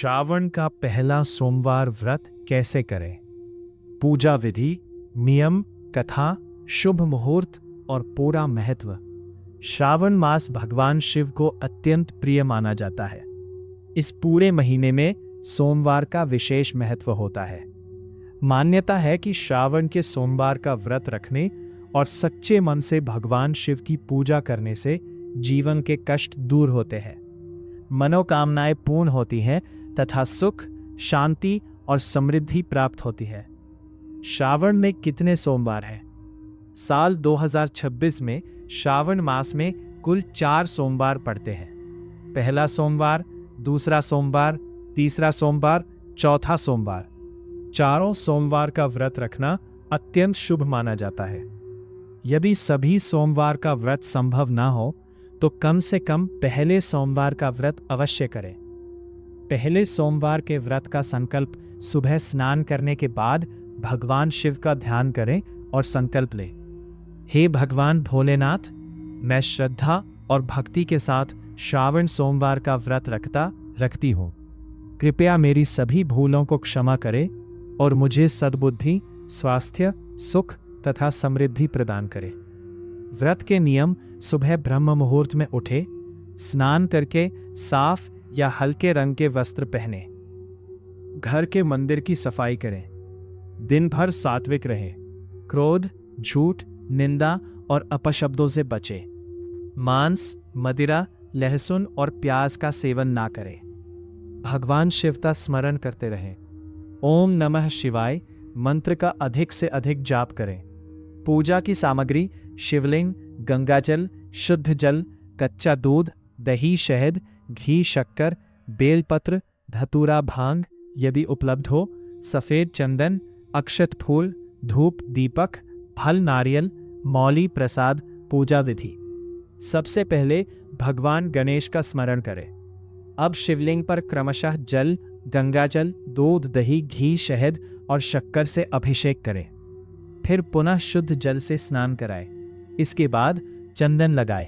श्रावण का पहला सोमवार व्रत कैसे करें? पूजा विधि, नियम, कथा, शुभ मुहूर्त और पूरा महत्व। श्रावण मास भगवान शिव को अत्यंत प्रिय माना जाता है। इस पूरे महीने में सोमवार का विशेष महत्व होता है। मान्यता है कि श्रावण के सोमवार का व्रत रखने और सच्चे मन से भगवान शिव की पूजा करने से जीवन के कष्ट दूर होते हैं, मनोकामनाएं पूर्ण होती हैं तथा सुख, शांति और समृद्धि प्राप्त होती है। श्रावण में कितने सोमवार हैं? साल 2026 में श्रावण मास में कुल 4 सोमवार पड़ते हैं। पहला सोमवार, दूसरा सोमवार, तीसरा सोमवार, चौथा सोमवार। चारों सोमवार का व्रत रखना अत्यंत शुभ माना जाता है। यदि सभी सोमवार का व्रत संभव ना हो तो कम से कम पहले सोमवार का व्रत अवश्य करें। पहले सोमवार के व्रत का संकल्प सुबह स्नान करने के बाद भगवान शिव का ध्यान करें और संकल्प लें, हे भगवान भोलेनाथ, मैं श्रद्धा और भक्ति के साथ श्रावण सोमवार का व्रत रखती हूँ। कृपया मेरी सभी भूलों को क्षमा करें और मुझे सद्बुद्धि, स्वास्थ्य, सुख तथा समृद्धि प्रदान करें। व्रत के नियम: सुबह ब्रह्म मुहूर्त में उठे, स्नान करके साफ या हल्के रंग के वस्त्र पहने, घर के मंदिर की सफाई करें, दिन भर सात्विक रहें, क्रोध, झूठ, निंदा और अपशब्दों से बचें, मांस, मदिरा, लहसुन और प्याज का सेवन ना करें, भगवान शिव का स्मरण करते रहें, ओम नमः शिवाय मंत्र का अधिक से अधिक जाप करें। पूजा की सामग्री: शिवलिंग, गंगाजल, शुद्ध जल, कच्चा दूध, दही, शहद, घी, शक्कर, बेलपत्र, धतूरा, भांग यदि उपलब्ध हो, सफेद चंदन, अक्षत फूल, धूप, दीपक, फल, नारियल, मौली, प्रसाद। पूजा विधि: सबसे पहले भगवान गणेश का स्मरण करें। अब शिवलिंग पर क्रमशः जल, गंगाजल, दूध, दही, घी, शहद और शक्कर से अभिषेक करें। फिर पुनः शुद्ध जल से स्नान कराएं। इसके बाद चंदन लगाएं,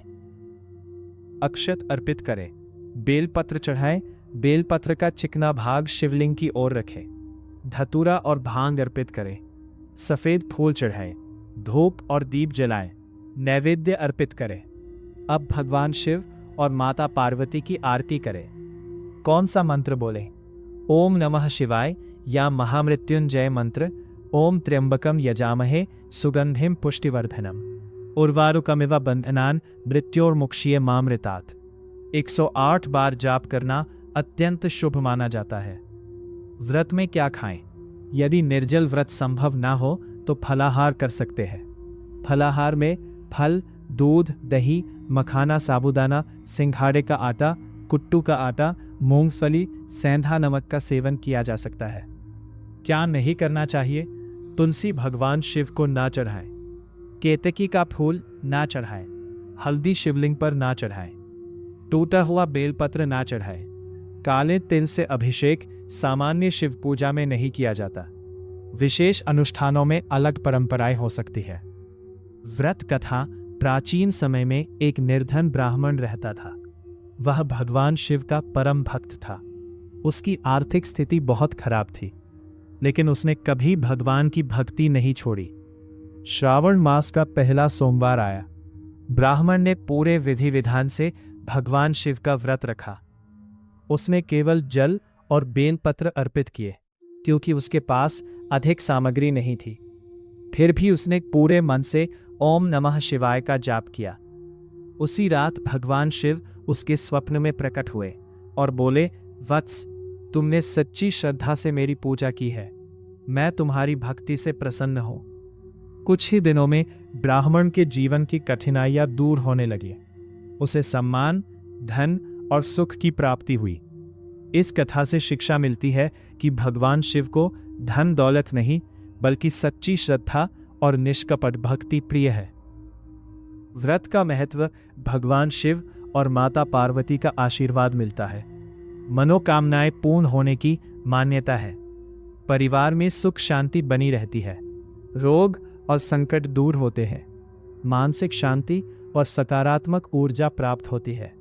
अक्षत अर्पित करें, बेलपत्र चढ़ाएं। बेलपत्र का चिकना भाग शिवलिंग की ओर रखें। धतूरा और भांग अर्पित करें। सफेद फूल चढ़ाएं, धूप और दीप जलाएं, नैवेद्य अर्पित करें। अब भगवान शिव और माता पार्वती की आरती करें। कौन सा मंत्र बोलें? ओम नमः शिवाय या महामृत्युंजय मंत्र, ओम त्र्यंबकम यजामहे सुगंधिम पुष्टिवर्धनम उर्वारुकमिव बंधनान मृत्योर्मुक्षीय मामृतात्। 108 बार जाप करना अत्यंत शुभ माना जाता है। व्रत में क्या खाएं? यदि निर्जल व्रत संभव ना हो तो फलाहार कर सकते हैं। फलाहार में फल, दूध, दही, मखाना, साबूदाना, सिंघाड़े का आटा, कुट्टू का आटा, मूंगफली, सेंधा नमक का सेवन किया जा सकता है। क्या नहीं करना चाहिए? तुलसी भगवान शिव को ना चढ़ाएं, केतकी का फूल ना चढ़ाएं, हल्दी शिवलिंग पर ना चढ़ाएं, टूटा हुआ बेलपत्र ना चढ़ाएं, काले तिल से अभिषेक सामान्य शिव पूजा में नहीं किया जाता। विशेष अनुष्ठानों में अलग परंपराएं हो सकती है। व्रत कथा: प्राचीन समय में एक निर्धन ब्राह्मण रहता था। वह भगवान शिव का परम भक्त था। उसकी आर्थिक स्थिति बहुत खराब थी, लेकिन उसने कभी भगवान की भक्ति नहीं छोड़ी। श्रावण मास का पहला सोमवार आया। ब्राह्मण ने पूरे विधि विधान से भगवान शिव का व्रत रखा। उसने केवल जल और बेलपत्र अर्पित किए, क्योंकि उसके पास अधिक सामग्री नहीं थी। फिर भी उसने पूरे मन से ओम नमः शिवाय का जाप किया। उसी रात भगवान शिव उसके स्वप्न में प्रकट हुए और बोले, वत्स, तुमने सच्ची श्रद्धा से मेरी पूजा की है, मैं तुम्हारी भक्ति से प्रसन्न हूं। कुछ ही दिनों में ब्राह्मण के जीवन की कठिनाइयां दूर होने लगी। उसे सम्मान, धन और सुख की प्राप्ति हुई। इस कथा से शिक्षा मिलती है कि भगवान शिव को धन दौलत नहीं, बल्कि सच्ची श्रद्धा और निष्कपट भक्ति प्रिय है। व्रत का महत्व: भगवान शिव और माता पार्वती का आशीर्वाद मिलता है। मनोकामनाएं पूर्ण होने की मान्यता है। परिवार में सुख शांति बनी रहती है। रोग और संकट दूर होते हैं। मानसिक शांति और सकारात्मक ऊर्जा प्राप्त होती है।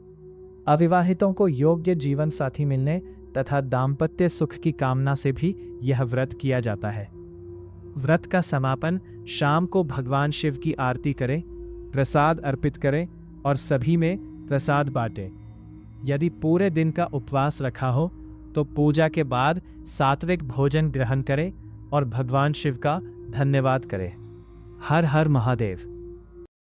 अविवाहितों को योग्य जीवन साथी मिलने तथा दाम्पत्य सुख की कामना से भी यह व्रत किया जाता है। व्रत का समापन शाम को भगवान शिव की आरती करें, प्रसाद अर्पित करें और सभी में प्रसाद बांटें। यदि पूरे दिन का उपवास रखा हो तो पूजा के बाद सात्विक भोजन ग्रहण करें और भगवान शिव का धन्यवाद करें। हर हर महादेव।